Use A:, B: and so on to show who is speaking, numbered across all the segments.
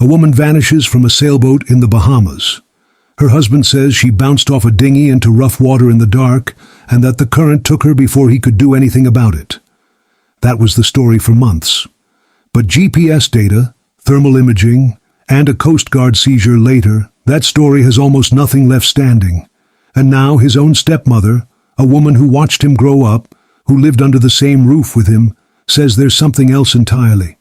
A: A woman vanishes from a sailboat in the Bahamas. Her husband says she bounced off a dinghy into rough water in the dark and that the current took her before he could do anything about it. That was the story for months. But GPS data, thermal imaging, and a Coast Guard seizure later, that story has almost nothing left standing. And now his own stepmother, a woman who watched him grow up, who lived under the same roof with him, says there's something else entirely.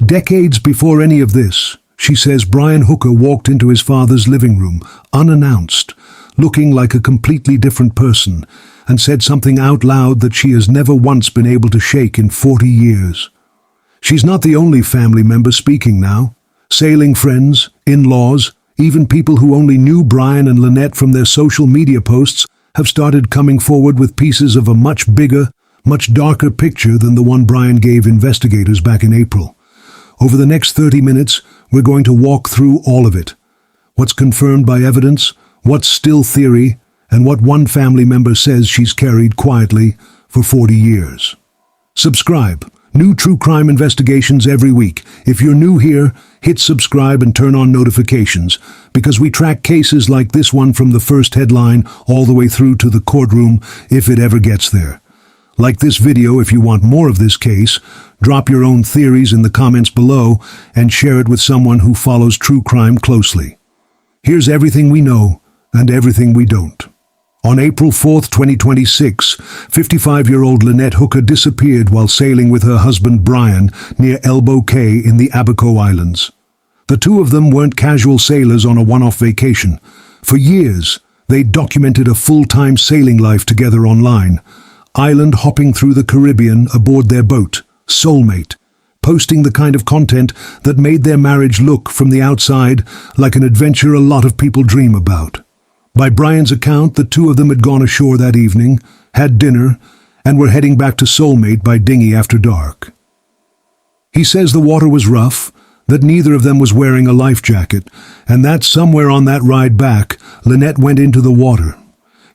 A: Decades before any of this, she says Brian Hooker walked into his father's living room, unannounced, looking like a completely different person, and said something out loud that she has never once been able to shake in 40 years. She's not the only family member speaking now. Sailing friends, in-laws, even people who only knew Brian and Lynette from their social media posts have started coming forward with pieces of a much bigger, much darker picture than the one Brian gave investigators back in April. Over the next 30 minutes, we're going to walk through all of it. What's confirmed by evidence, what's still theory, and what one family member says she's carried quietly for 40 years. Subscribe. New true crime investigations every week. If you're new here, hit subscribe and turn on notifications, because we track cases like this one from the first headline all the way through to the courtroom if it ever gets there. Like this video if you want more of this case, drop your own theories in the comments below and share it with someone who follows true crime closely. Here's everything we know and everything we don't. On April 4, 2026, 55-year-old Lynette Hooker disappeared while sailing with her husband Brian near Elbow Cay in the Abaco Islands. The two of them weren't casual sailors on a one-off vacation. For years, they'd documented a full-time sailing life together online, island hopping through the Caribbean aboard their boat, Soulmate, posting the kind of content that made their marriage look from the outside like an adventure a lot of people dream about. By Brian's account, the two of them had gone ashore that evening, had dinner, and were heading back to Soulmate by dinghy after dark. He says the water was rough, that neither of them was wearing a life jacket, and that somewhere on that ride back, Lynette went into the water.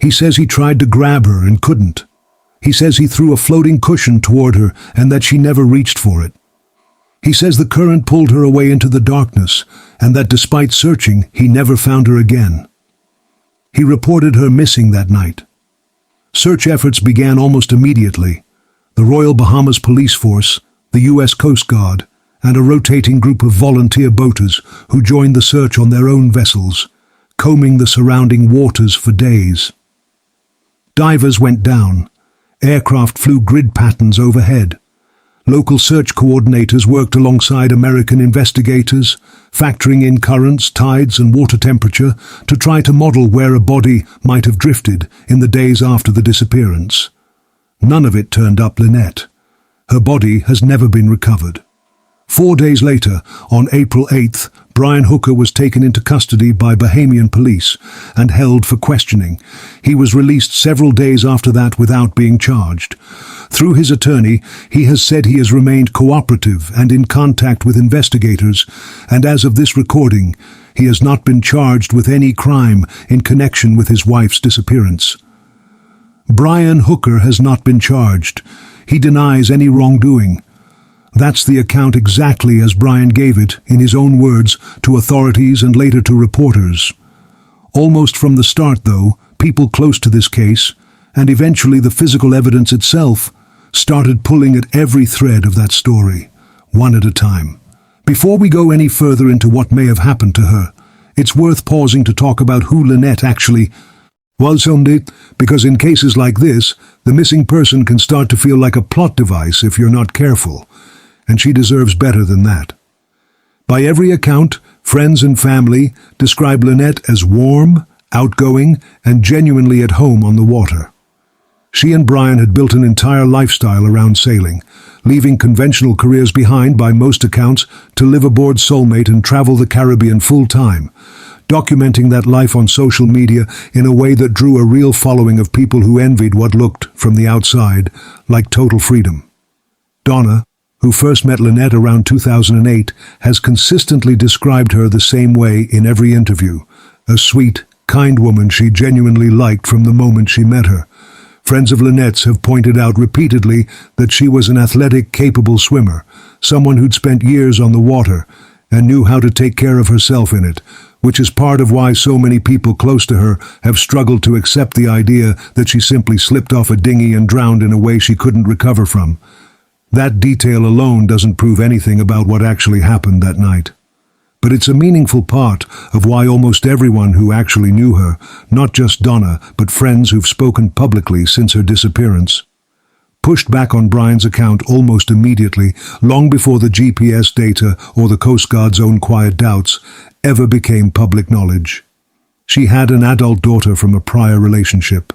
A: He says he tried to grab her and couldn't. He says he threw a floating cushion toward her and that she never reached for it. He says the current pulled her away into the darkness and that despite searching, he never found her again. He reported her missing that night. Search efforts began almost immediately. The Royal Bahamas Police Force, the U.S. Coast Guard, and a rotating group of volunteer boaters who joined the search on their own vessels, combing the surrounding waters for days. Divers went down. Aircraft flew grid patterns overhead. Local search coordinators worked alongside American investigators, factoring in currents, tides, and water temperature to try to model where a body might have drifted in the days after the disappearance. None of it turned up Lynette. Her body has never been recovered. 4 days later, on April 8th, Brian Hooker was taken into custody by Bahamian police and held for questioning. He was released several days after that without being charged. Through his attorney, he has said he has remained cooperative and in contact with investigators, and as of this recording, he has not been charged with any crime in connection with his wife's disappearance. Brian Hooker has not been charged. He denies any wrongdoing. That's the account exactly as Brian gave it, in his own words, to authorities and later to reporters. Almost from the start, though, people close to this case, and eventually the physical evidence itself, started pulling at every thread of that story, one at a time. Before we go any further into what may have happened to her, it's worth pausing to talk about who Lynette actually was, because in cases like this, the missing person can start to feel like a plot device if you're not careful. And she deserves better than that. By every account, friends and family describe Lynette as warm, outgoing, and genuinely at home on the water. She and Brian had built an entire lifestyle around sailing, leaving conventional careers behind by most accounts to live aboard Soulmate and travel the Caribbean full-time, documenting that life on social media in a way that drew a real following of people who envied what looked, from the outside, like total freedom. Donna, who first met Lynette around 2008, has consistently described her the same way in every interview. A sweet, kind woman she genuinely liked from the moment she met her. Friends of Lynette's have pointed out repeatedly that she was an athletic, capable swimmer, someone who'd spent years on the water, and knew how to take care of herself in it, which is part of why so many people close to her have struggled to accept the idea that she simply slipped off a dinghy and drowned in a way she couldn't recover from. That detail alone doesn't prove anything about what actually happened that night. But it's a meaningful part of why almost everyone who actually knew her, not just Donna, but friends who've spoken publicly since her disappearance, pushed back on Brian's account almost immediately, long before the GPS data or the Coast Guard's own quiet doubts ever became public knowledge. She had an adult daughter from a prior relationship,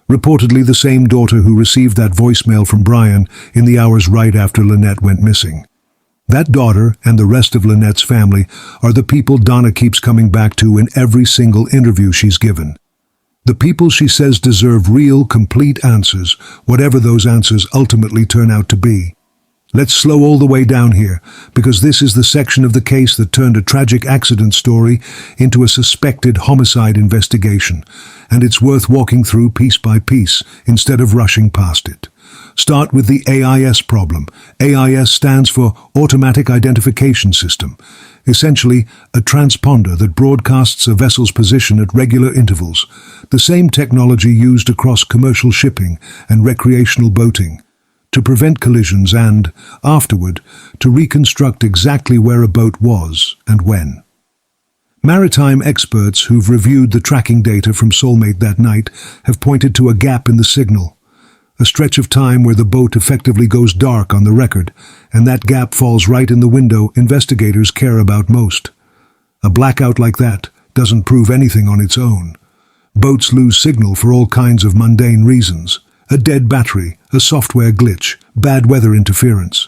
A: reportedly the same daughter who received that voicemail from Brian in the hours right after Lynette went missing. That daughter and the rest of Lynette's family are the people Donna keeps coming back to in every single interview she's given. The people she says deserve real, complete answers, whatever those answers ultimately turn out to be. Let's slow all the way down here, because this is the section of the case that turned a tragic accident story into a suspected homicide investigation, and it's worth walking through piece by piece instead of rushing past it. Start with the AIS problem. AIS stands for Automatic Identification System, essentially a transponder that broadcasts a vessel's position at regular intervals, the same technology used across commercial shipping and recreational boating, to prevent collisions and, afterward, to reconstruct exactly where a boat was and when. Maritime experts who've reviewed the tracking data from Soulmate that night have pointed to a gap in the signal, a stretch of time where the boat effectively goes dark on the record, and that gap falls right in the window investigators care about most. A blackout like that doesn't prove anything on its own. Boats lose signal for all kinds of mundane reasons: a dead battery, a software glitch, bad weather interference.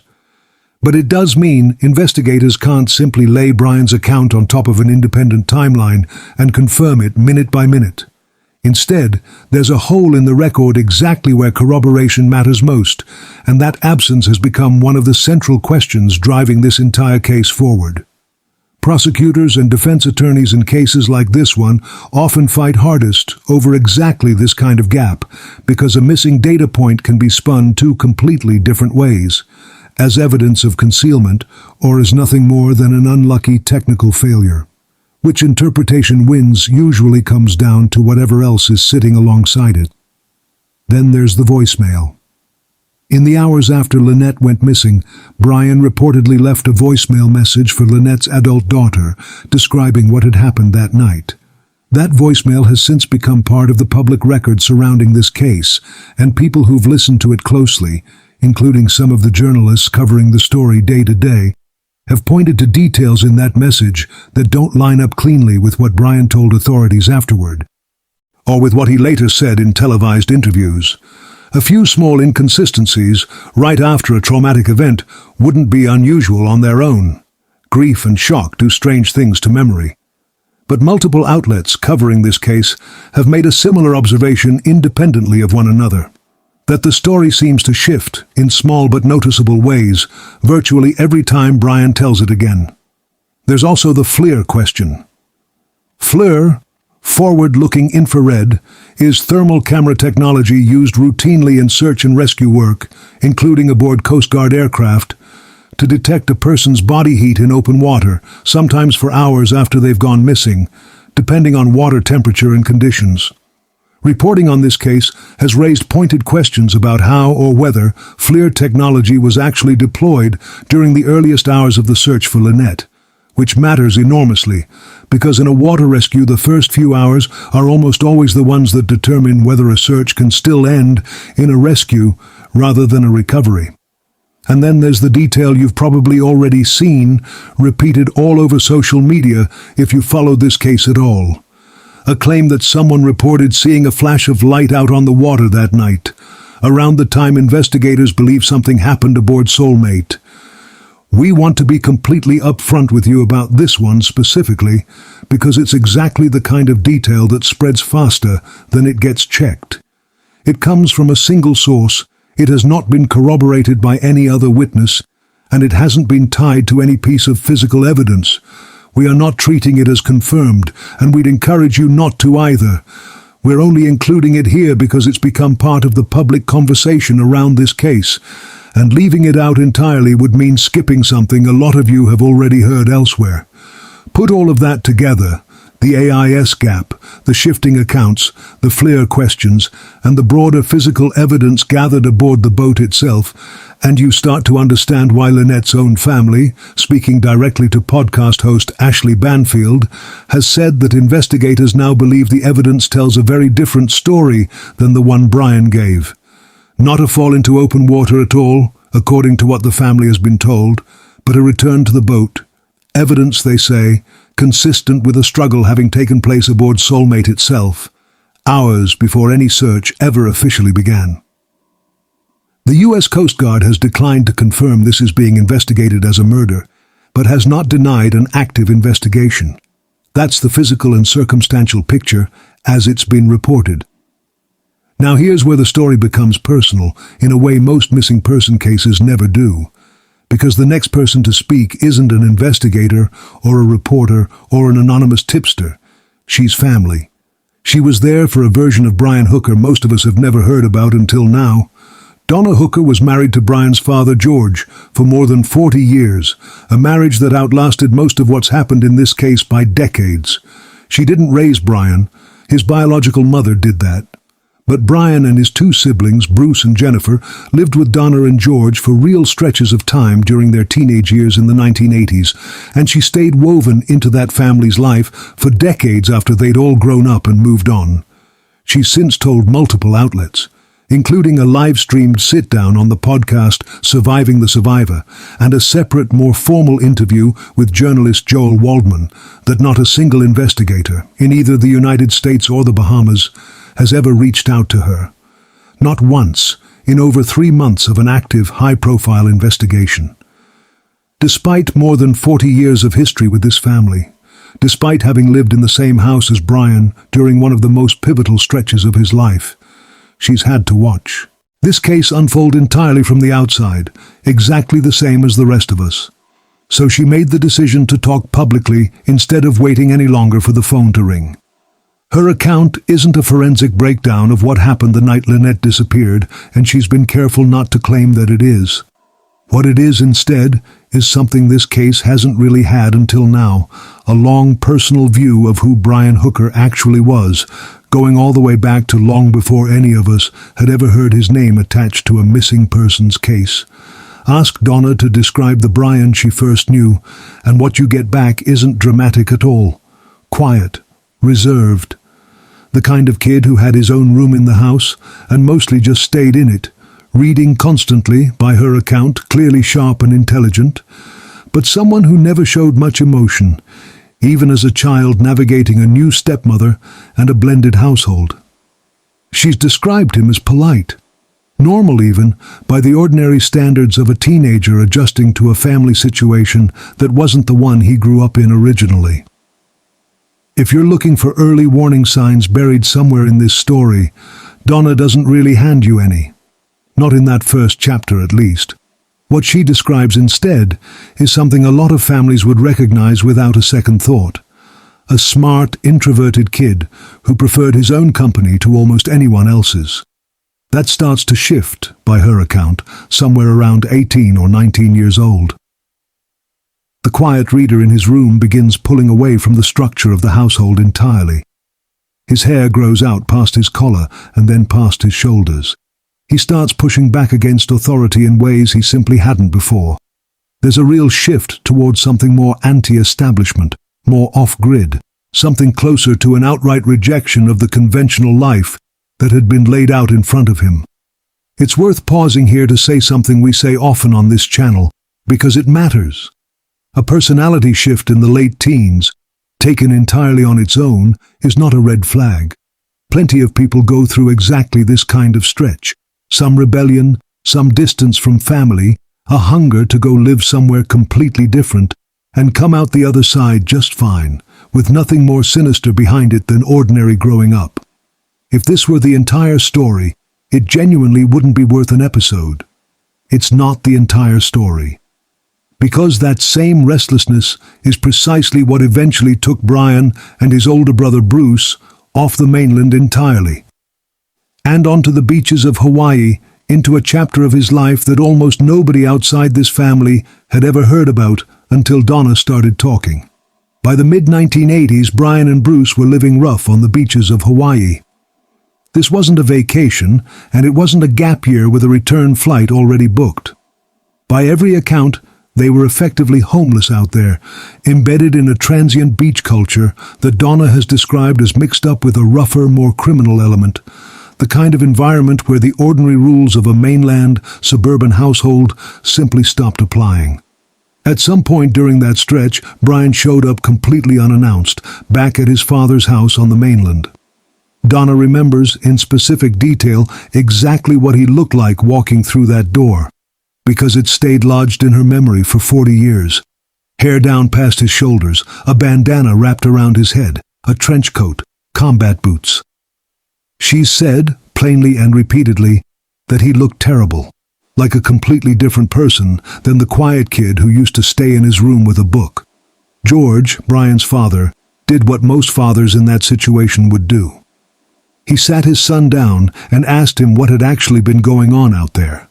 A: But it does mean investigators can't simply lay Brian's account on top of an independent timeline and confirm it minute by minute. Instead, there's a hole in the record exactly where corroboration matters most, and that absence has become one of the central questions driving this entire case forward. Prosecutors and defense attorneys in cases like this one often fight hardest over exactly this kind of gap, because a missing data point can be spun two completely different ways, as evidence of concealment or as nothing more than an unlucky technical failure. Which interpretation wins usually comes down to whatever else is sitting alongside it. Then there's the voicemail. In the hours after Lynette went missing, Brian reportedly left a voicemail message for Lynette's adult daughter, describing what had happened that night. That voicemail has since become part of the public record surrounding this case, and people who've listened to it closely, including some of the journalists covering the story day to day, have pointed to details in that message that don't line up cleanly with what Brian told authorities afterward, or with what he later said in televised interviews. A few small inconsistencies right after a traumatic event wouldn't be unusual on their own. Grief and shock do strange things to memory. But multiple outlets covering this case have made a similar observation independently of one another: that the story seems to shift in small but noticeable ways virtually every time Brian tells it again. There's also the FLIR question. FLIR, forward-looking infrared, is thermal camera technology used routinely in search and rescue work, including aboard Coast Guard aircraft, to detect a person's body heat in open water, sometimes for hours after they've gone missing, depending on water temperature and conditions. Reporting on this case has raised pointed questions about how or whether FLIR technology was actually deployed during the earliest hours of the search for Lynette, which matters enormously, because in a water rescue the first few hours are almost always the ones that determine whether a search can still end in a rescue rather than a recovery. And then there's the detail you've probably already seen, repeated all over social media if you followed this case at all. A claim that someone reported seeing a flash of light out on the water that night, around the time investigators believe something happened aboard Soulmate. We want to be completely upfront with you about this one specifically, because it's exactly the kind of detail that spreads faster than it gets checked. It comes from a single source, it has not been corroborated by any other witness, and it hasn't been tied to any piece of physical evidence. We are not treating it as confirmed, and we'd encourage you not to either. We're only including it here because it's become part of the public conversation around this case, and leaving it out entirely would mean skipping something a lot of you have already heard elsewhere. Put all of that together, the AIS gap, the shifting accounts, the FLIR questions, and the broader physical evidence gathered aboard the boat itself, and you start to understand why Lynette's own family, speaking directly to podcast host Ashley Banfield, has said that investigators now believe the evidence tells a very different story than the one Brian gave. Not a fall into open water at all, according to what the family has been told, but a return to the boat. Evidence, they say, consistent with a struggle having taken place aboard Soulmate itself, hours before any search ever officially began. The U.S. Coast Guard has declined to confirm this is being investigated as a murder, but has not denied an active investigation. That's the physical and circumstantial picture as it's been reported. Now here's where the story becomes personal, in a way most missing person cases never do. Because the next person to speak isn't an investigator or a reporter or an anonymous tipster. She's family. She was there for a version of Brian Hooker most of us have never heard about until now. Donna Hooker was married to Brian's father, George, for more than 40 years, a marriage that outlasted most of what's happened in this case by decades. She didn't raise Brian. His biological mother did that. But Brian and his two siblings, Bruce and Jennifer, lived with Donna and George for real stretches of time during their teenage years in the 1980s, and she stayed woven into that family's life for decades after they'd all grown up and moved on. She's since told multiple outlets, including a live-streamed sit-down on the podcast Surviving the Survivor, and a separate, more formal interview with journalist Joel Waldman, that not a single investigator, in either the United States or the Bahamas, has ever reached out to her. Not once, in over 3 months of an active, high-profile investigation. Despite more than 40 years of history with this family, despite having lived in the same house as Brian during one of the most pivotal stretches of his life, she's had to watch this case unfold entirely from the outside, exactly the same as the rest of us. So she made the decision to talk publicly instead of waiting any longer for the phone to ring. Her account isn't a forensic breakdown of what happened the night Lynette disappeared, and she's been careful not to claim that it is. What it is instead is something this case hasn't really had until now, a long personal view of who Brian Hooker actually was, going all the way back to long before any of us had ever heard his name attached to a missing persons case. Ask Donna to describe the Brian she first knew, and what you get back isn't dramatic at all. Quiet, reserved. The kind of kid who had his own room in the house and mostly just stayed in it, reading constantly, by her account, clearly sharp and intelligent, but someone who never showed much emotion, even as a child navigating a new stepmother and a blended household. She's described him as polite, normal even, by the ordinary standards of a teenager adjusting to a family situation that wasn't the one he grew up in originally. If you're looking for early warning signs buried somewhere in this story, Donna doesn't really hand you any. Not in that first chapter, at least. What she describes instead is something a lot of families would recognize without a second thought. A smart, introverted kid who preferred his own company to almost anyone else's. That starts to shift, by her account, somewhere around 18 or 19 years old. The quiet reader in his room begins pulling away from the structure of the household entirely. His hair grows out past his collar and then past his shoulders. He starts pushing back against authority in ways he simply hadn't before. There's a real shift towards something more anti-establishment, more off-grid, something closer to an outright rejection of the conventional life that had been laid out in front of him. It's worth pausing here to say something we say often on this channel, because it matters. A personality shift in the late teens, taken entirely on its own, is not a red flag. Plenty of people go through exactly this kind of stretch. Some rebellion, some distance from family, a hunger to go live somewhere completely different, and come out the other side just fine, with nothing more sinister behind it than ordinary growing up. If this were the entire story, it genuinely wouldn't be worth an episode. It's not the entire story. Because that same restlessness is precisely what eventually took Brian and his older brother Bruce off the mainland entirely, and onto the beaches of Hawaii into a chapter of his life that almost nobody outside this family had ever heard about until Donna started talking. By the mid-1980s, Brian and Bruce were living rough on the beaches of Hawaii. This wasn't a vacation, and it wasn't a gap year with a return flight already booked. By every account, they were effectively homeless out there, embedded in a transient beach culture that Donna has described as mixed up with a rougher, more criminal element, the kind of environment where the ordinary rules of a mainland, suburban household simply stopped applying. At some point during that stretch, Brian showed up completely unannounced, back at his father's house on the mainland. Donna remembers in specific detail exactly what he looked like walking through that door, because it stayed lodged in her memory for 40 years. Hair down past his shoulders, a bandana wrapped around his head, a trench coat, combat boots. She said, plainly and repeatedly, that he looked terrible, like a completely different person than the quiet kid who used to stay in his room with a book. George, Brian's father, did what most fathers in that situation would do. He sat his son down and asked him what had actually been going on out there.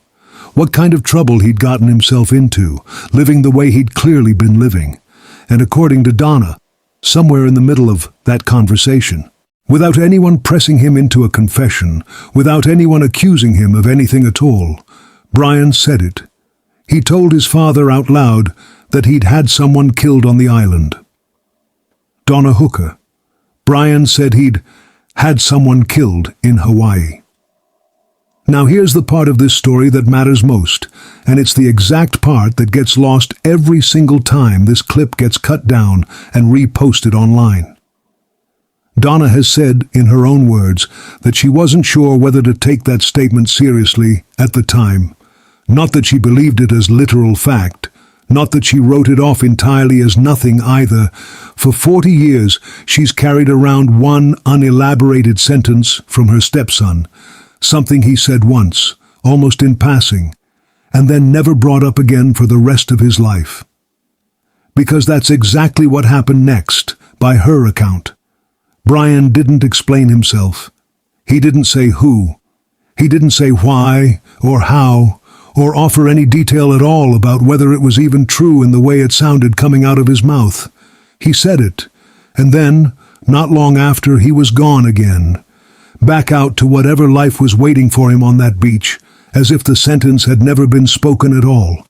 A: What kind of trouble he'd gotten himself into, living the way he'd clearly been living. And according to Donna, somewhere in the middle of that conversation, without anyone pressing him into a confession, without anyone accusing him of anything at all, Brian said it. He told his father out loud that he'd had someone killed on the island. Donna Hooker. Brian said he'd had someone killed in Hawaii. Now here's the part of this story that matters most, and it's the exact part that gets lost every single time this clip gets cut down and reposted online. Donna has said, in her own words, that she wasn't sure whether to take that statement seriously at the time. Not that she believed it as literal fact, not that she wrote it off entirely as nothing either. For 40 years, she's carried around one unelaborated sentence from her stepson, something he said once, almost in passing, and then never brought up again for the rest of his life. Because that's exactly what happened next, by her account. Brian didn't explain himself. He didn't say who. He didn't say why or how, or offer any detail at all about whether it was even true in the way it sounded coming out of his mouth. He said it, and then, not long after, he was gone again, back out to whatever life was waiting for him on that beach, as if the sentence had never been spoken at all.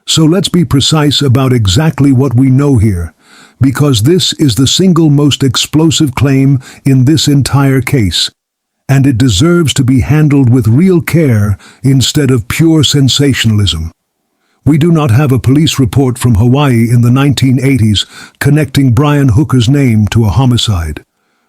A: So let's be precise about exactly what we know here, because this is the single most explosive claim in this entire case, and it deserves to be handled with real care instead of pure sensationalism. We do not have a police report from Hawaii in the 1980s connecting Brian Hooker's name to a homicide.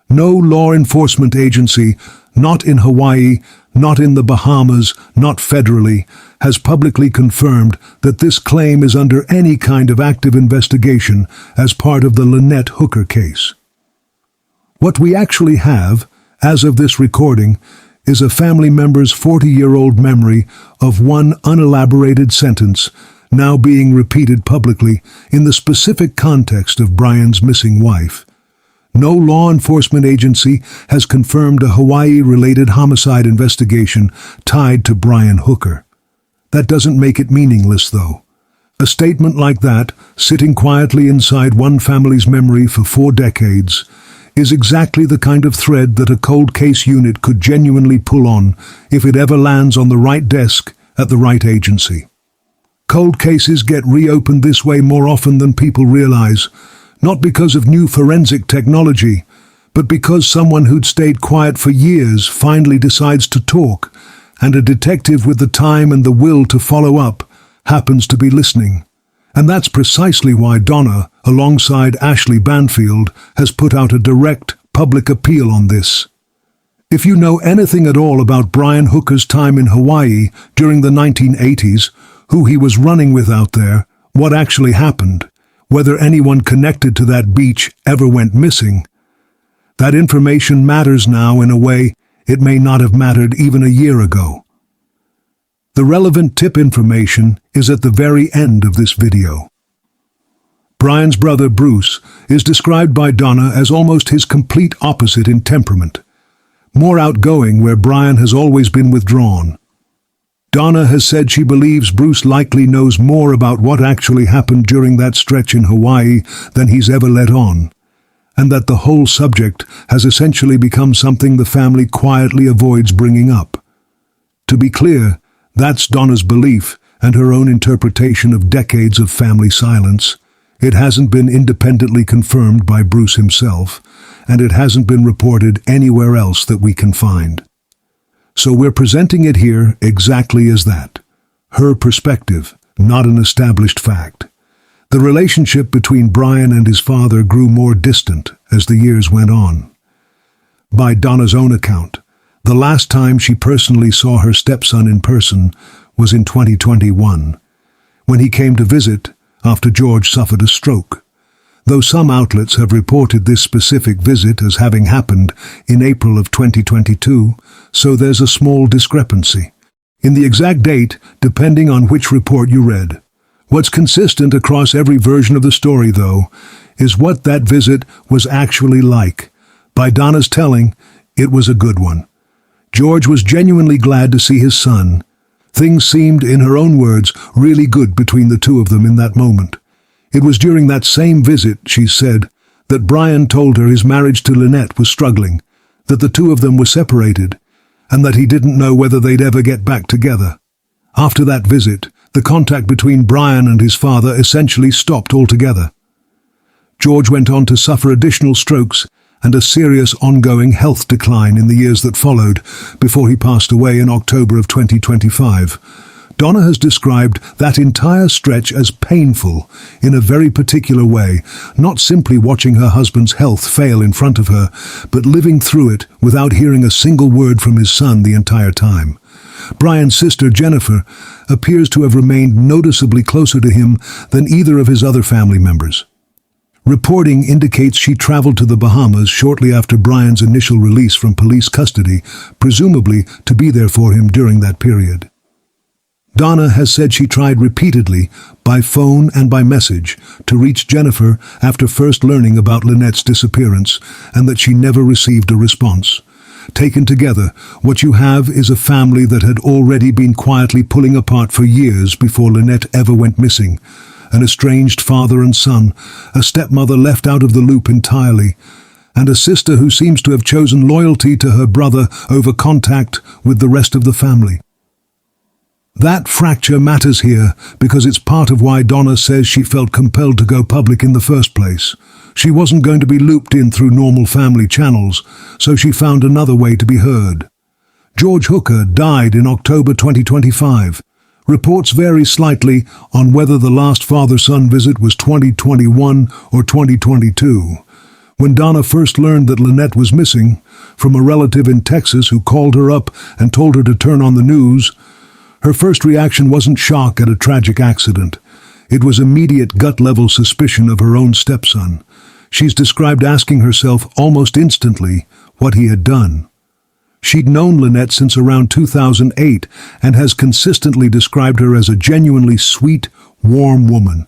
A: No law enforcement agency, not in Hawaii, not in the Bahamas, not federally, has publicly confirmed that this claim is under any kind of active investigation as part of the Lynette Hooker case. What we actually have, as of this recording, is a family member's 40-year-old memory of one unelaborated sentence now being repeated publicly in the specific context of Brian's missing wife. No law enforcement agency has confirmed a Hawaii-related homicide investigation tied to Brian Hooker. That doesn't make it meaningless, though. A statement like that, sitting quietly inside one family's memory for 4 decades, is exactly the kind of thread that a cold case unit could genuinely pull on if it ever lands on the right desk at the right agency. Cold cases get reopened this way more often than people realize, not because of new forensic technology, but because someone who'd stayed quiet for years finally decides to talk, and a detective with the time and the will to follow up happens to be listening. And that's precisely why Donna, alongside Ashley Banfield, has put out a direct, public appeal on this. If you know anything at all about Brian Hooker's time in Hawaii during the 1980s, who he was running with out there, what actually happened, whether anyone connected to that beach ever went missing, that information matters now in a way it may not have mattered even a year ago. The relevant tip information is at the very end of this video. Brian's brother Bruce is described by Donna as almost his complete opposite in temperament, more outgoing where Brian has always been withdrawn. Donna has said she believes Bruce likely knows more about what actually happened during that stretch in Hawaii than he's ever let on, and that the whole subject has essentially become something the family quietly avoids bringing up. To be clear, that's Donna's belief and her own interpretation of decades of family silence. It hasn't been independently confirmed by Bruce himself, and it hasn't been reported anywhere else that we can find. So we're presenting it here exactly as that. Her perspective, not an established fact. The relationship between Brian and his father grew more distant as the years went on. By Donna's own account, the last time she personally saw her stepson in person was in 2021, when he came to visit after George suffered a stroke. Though some outlets have reported this specific visit as having happened in April of 2022, so there's a small discrepancy in the exact date depending on which report you read. What's consistent across every version of the story, though, is what that visit was actually like. By Donna's telling, it was a good one. George was genuinely glad to see his son. Things seemed, in her own words, really good between the two of them in that moment. It was during that same visit, she said, that Brian told her his marriage to Lynette was struggling, that the two of them were separated, and that he didn't know whether they'd ever get back together. After that visit, the contact between Brian and his father essentially stopped altogether. George went on to suffer additional strokes and a serious ongoing health decline in the years that followed, before he passed away in October of 2025. Donna has described that entire stretch as painful in a very particular way, not simply watching her husband's health fail in front of her, but living through it without hearing a single word from his son the entire time. Brian's sister, Jennifer, appears to have remained noticeably closer to him than either of his other family members. Reporting indicates she traveled to the Bahamas shortly after Brian's initial release from police custody, presumably to be there for him during that period. Donna has said she tried repeatedly, by phone and by message, to reach Jennifer after first learning about Lynette's disappearance, and that she never received a response. Taken together, what you have is a family that had already been quietly pulling apart for years before Lynette ever went missing. An estranged father and son, a stepmother left out of the loop entirely, and a sister who seems to have chosen loyalty to her brother over contact with the rest of the family. That fracture matters here because it's part of why Donna says she felt compelled to go public in the first place. She wasn't going to be looped in through normal family channels, so she found another way to be heard. George Hooker died in October 2025. Reports vary slightly on whether the last father-son visit was 2021 or 2022. When Donna first learned that Lynette was missing, from a relative in Texas who called her up and told her to turn on the news, her first reaction wasn't shock at a tragic accident. It was immediate gut-level suspicion of her own stepson. She's described asking herself almost instantly what he had done. She'd known Lynette since around 2008 and has consistently described her as a genuinely sweet, warm woman.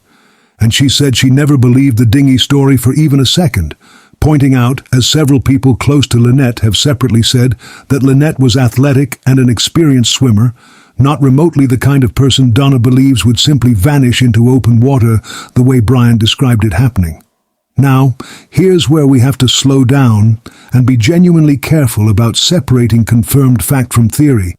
A: And she said she never believed the dinghy story for even a second, pointing out, as several people close to Lynette have separately said, that Lynette was athletic and an experienced swimmer, not remotely the kind of person Donna believes would simply vanish into open water the way Brian described it happening. Now, here's where we have to slow down and be genuinely careful about separating confirmed fact from theory,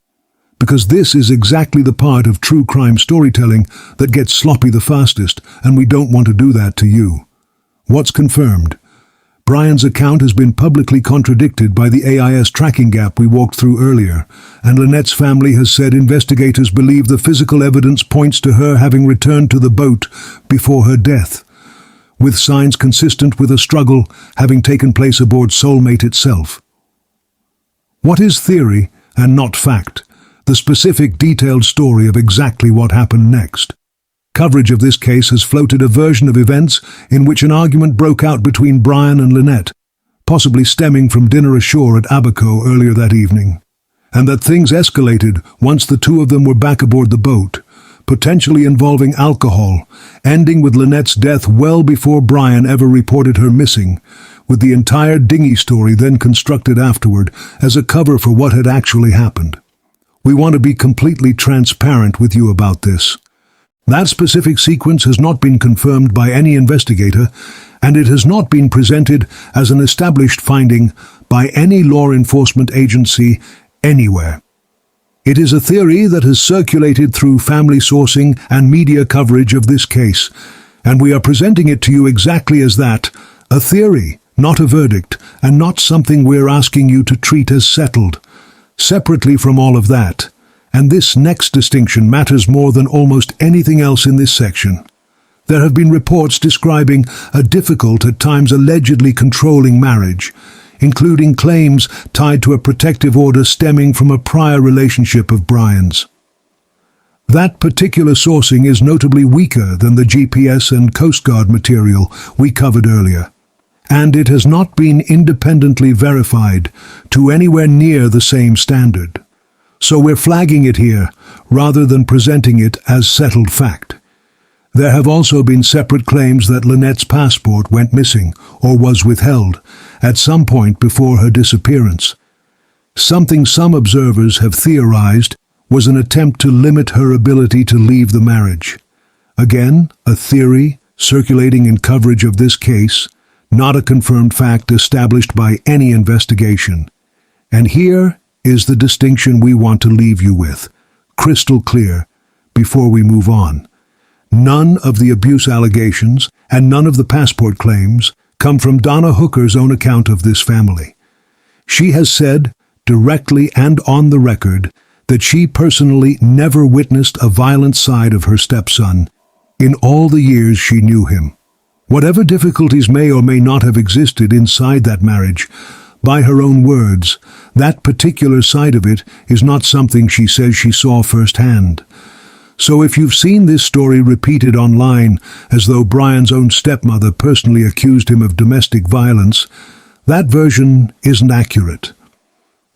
A: because this is exactly the part of true crime storytelling that gets sloppy the fastest, and we don't want to do that to you. What's confirmed? Brian's account has been publicly contradicted by the AIS tracking gap we walked through earlier, and Lynette's family has said investigators believe the physical evidence points to her having returned to the boat before her death, with signs consistent with a struggle having taken place aboard Soulmate itself. What is theory and not fact? The specific, detailed story of exactly what happened next. Coverage of this case has floated a version of events in which an argument broke out between Brian and Lynette, possibly stemming from dinner ashore at Abaco earlier that evening, and that things escalated once the two of them were back aboard the boat, potentially involving alcohol, ending with Lynette's death well before Brian ever reported her missing, with the entire dinghy story then constructed afterward as a cover for what had actually happened. We want to be completely transparent with you about this. That specific sequence has not been confirmed by any investigator, and it has not been presented as an established finding by any law enforcement agency anywhere. It is a theory that has circulated through family sourcing and media coverage of this case, and we are presenting it to you exactly as that, a theory, not a verdict, and not something we're asking you to treat as settled. Separately from all of that, and this next distinction matters more than almost anything else in this section. There have been reports describing a difficult, at times allegedly controlling marriage, including claims tied to a protective order stemming from a prior relationship of Brian's. That particular sourcing is notably weaker than the GPS and Coast Guard material we covered earlier, and it has not been independently verified to anywhere near the same standard. So we're flagging it here, rather than presenting it as settled fact. There have also been separate claims that Lynette's passport went missing or was withheld at some point before her disappearance. Something some observers have theorized was an attempt to limit her ability to leave the marriage. Again, a theory circulating in coverage of this case, not a confirmed fact established by any investigation. And here is the distinction we want to leave you with, crystal clear, before we move on. None of the abuse allegations and none of the passport claims come from Donna Hooker's own account of this family. She has said, directly and on the record, that she personally never witnessed a violent side of her stepson in all the years she knew him. Whatever difficulties may or may not have existed inside that marriage, by her own words, that particular side of it is not something she says she saw firsthand. So if you've seen this story repeated online as though Brian's own stepmother personally accused him of domestic violence, that version isn't accurate.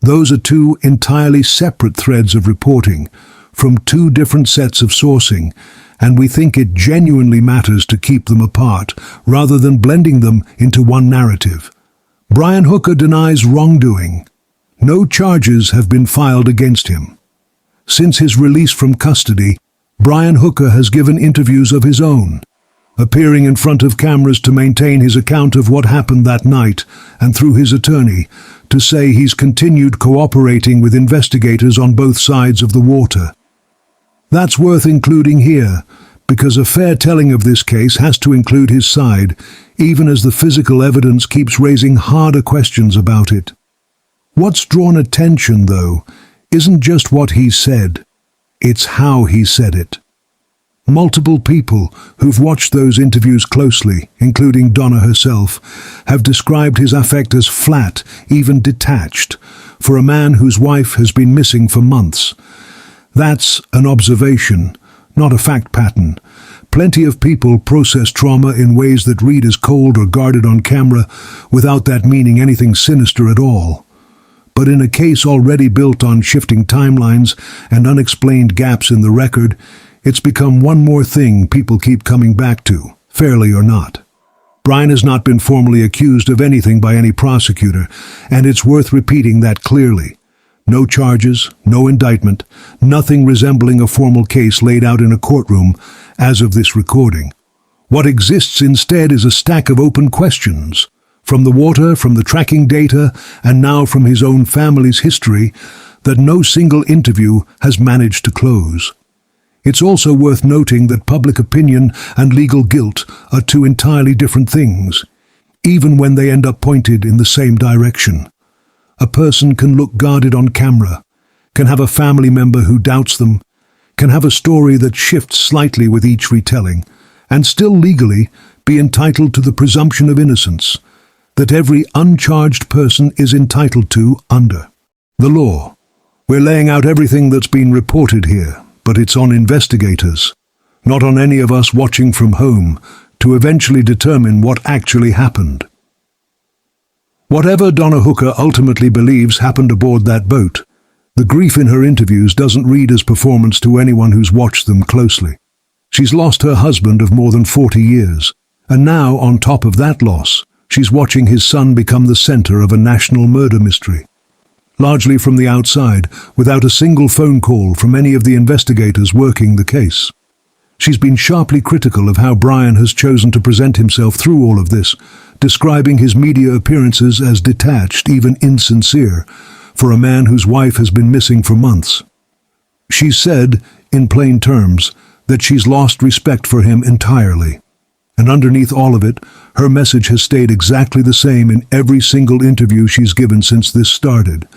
A: Those are two entirely separate threads of reporting, from two different sets of sourcing, and we think it genuinely matters to keep them apart, rather than blending them into one narrative. Brian Hooker denies wrongdoing. No charges have been filed against him. Since his release from custody, Brian Hooker has given interviews of his own, appearing in front of cameras to maintain his account of what happened that night, and through his attorney, to say he's continued cooperating with investigators on both sides of the water. That's worth including here, because a fair telling of this case has to include his side, even as the physical evidence keeps raising harder questions about it. What's drawn attention, though, isn't just what he said, it's how he said it. Multiple people who've watched those interviews closely, including Donna herself, have described his affect as flat, even detached, for a man whose wife has been missing for months. That's an observation, not a fact pattern. Plenty of people process trauma in ways that read as cold or guarded on camera without that meaning anything sinister at all. But in a case already built on shifting timelines and unexplained gaps in the record, it's become one more thing people keep coming back to, fairly or not. Brian has not been formally accused of anything by any prosecutor, and it's worth repeating that clearly. No charges, no indictment, nothing resembling a formal case laid out in a courtroom as of this recording. What exists instead is a stack of open questions, from the water, from the tracking data, and now from his own family's history, that no single interview has managed to close. It's also worth noting that public opinion and legal guilt are two entirely different things, even when they end up pointed in the same direction. A person can look guarded on camera, can have a family member who doubts them, can have a story that shifts slightly with each retelling, and still legally be entitled to the presumption of innocence that every uncharged person is entitled to under the law. We're laying out everything that's been reported here, but it's on investigators, not on any of us watching from home, to eventually determine what actually happened. Whatever Donna Hooker ultimately believes happened aboard that boat, the grief in her interviews doesn't read as performance to anyone who's watched them closely. She's lost her husband of more than 40 years, and now, on top of that loss, she's watching his son become the center of a national murder mystery. largely from the outside, without a single phone call from any of the investigators working the case. She's been sharply critical of how Brian has chosen to present himself through all of this, describing his media appearances as detached, even insincere, for a man whose wife has been missing for months. She's said, in plain terms, that she's lost respect for him entirely. And underneath all of it, her message has stayed exactly the same in every single interview she's given since this started.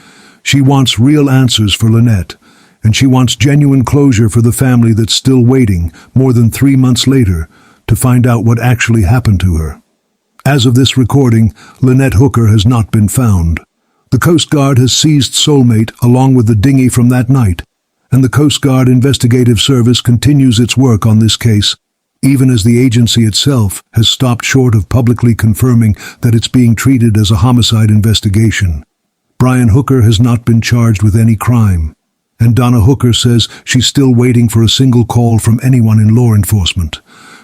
A: She wants real answers for Lynette, and she wants genuine closure for the family that's still waiting, more than 3 months later, to find out what actually happened to her. As of this recording, Lynette Hooker has not been found. The Coast Guard has seized Soulmate along with the dinghy from that night, and the Coast Guard Investigative Service continues its work on this case, even as the agency itself has stopped short of publicly confirming that it's being treated as a homicide investigation. Brian Hooker has not been charged with any crime, and Donna Hooker says she's still waiting for a single call from anyone in law enforcement.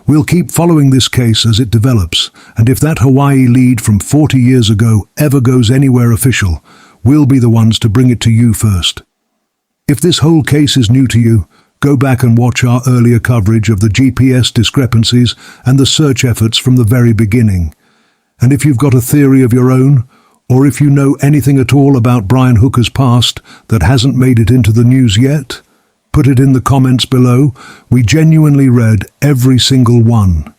A: We'll keep following this case as it develops, and if that Hawaii lead from 40 years ago ever goes anywhere official, we'll be the ones to bring it to you first. If this whole case is new to you, go back and watch our earlier coverage of the GPS discrepancies and the search efforts from the very beginning. And if you've got a theory of your own, or if you know anything at all about Brian Hooker's past that hasn't made it into the news yet, put it in the comments below. We genuinely read every single one.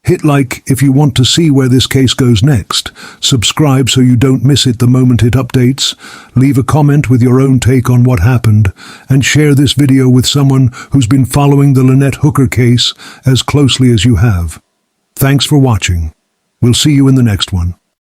A: Hit like if you want to see where this case goes next. Subscribe so you don't miss it the moment it updates. Leave a comment with your own take on what happened, and share this video with someone who's been following the Lynette Hooker case as closely as you have. Thanks for watching. We'll see you in the next one.